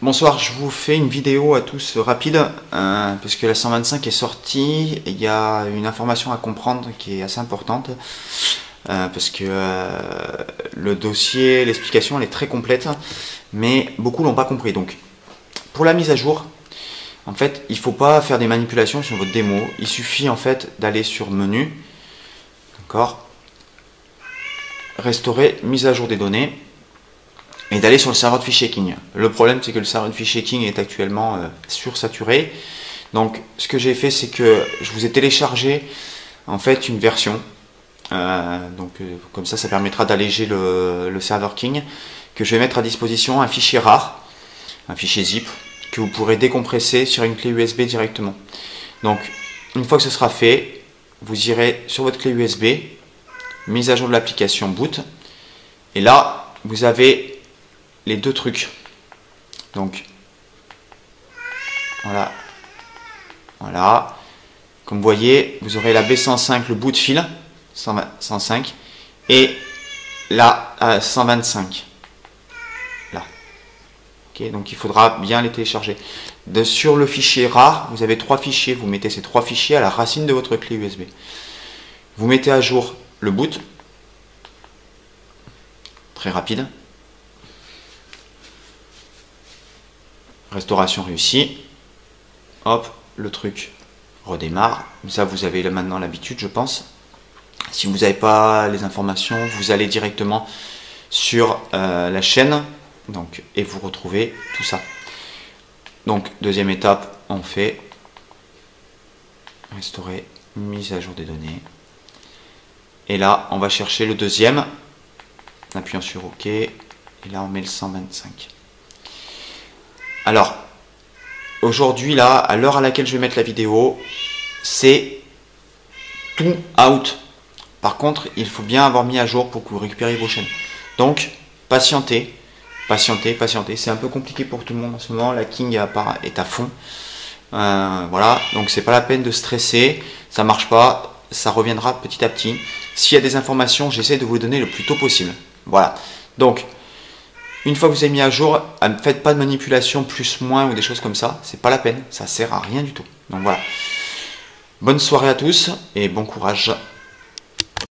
Bonsoir, je vous fais une vidéo à tous rapide parce que la 125 est sortie et il y a une information à comprendre qui est assez importante parce que le dossier, l'explication elle est très complète mais beaucoup l'ont pas compris. Donc pour la mise à jour, en fait il ne faut pas faire des manipulations sur votre démo, il suffit en fait d'aller sur menu, d'accord, restaurer, mise à jour des données, et d'aller sur le serveur de fichier King. Le problème c'est que le serveur de fichier King est actuellement sursaturé. Donc ce que j'ai fait c'est que je vous ai téléchargé en fait une version. Comme ça permettra d'alléger le serveur King, que je vais mettre à disposition un fichier rare, un fichier zip, que vous pourrez décompresser sur une clé USB directement. Donc une fois que ce sera fait, vous irez sur votre clé USB, mise à jour de l'application boot, et là vous avez les deux trucs. Donc voilà, comme vous voyez, vous aurez la B105, le bout de fil 105 et la 125 là. Ok, donc il faudra bien les télécharger. Sur le fichier rare, vous avez trois fichiers, vous mettez ces trois fichiers à la racine de votre clé USB. Vous mettez à jour le boot, très rapide. Restauration réussie. Hop, le truc redémarre. Ça, vous avez maintenant l'habitude, je pense. Si vous n'avez pas les informations, vous allez directement sur la chaîne et vous retrouvez tout ça. Donc, deuxième étape, on fait restaurer, mise à jour des données. Et là, on va chercher le deuxième, en appuyant sur OK. Et là, on met le 125. Alors, aujourd'hui, là, à l'heure à laquelle je vais mettre la vidéo, c'est tout out. Par contre, il faut bien avoir mis à jour pour que vous récupériez vos chaînes. Donc, patientez, patientez, patientez. C'est un peu compliqué pour tout le monde en ce moment. La King est à fond. Voilà, donc c'est pas la peine de stresser. Ça marche pas, ça reviendra petit à petit. S'il y a des informations, j'essaie de vous les donner le plus tôt possible. Voilà. Donc, une fois que vous avez mis à jour, ne faites pas de manipulation plus moins ou des choses comme ça. C'est pas la peine, ça sert à rien du tout. Donc voilà. Bonne soirée à tous et bon courage.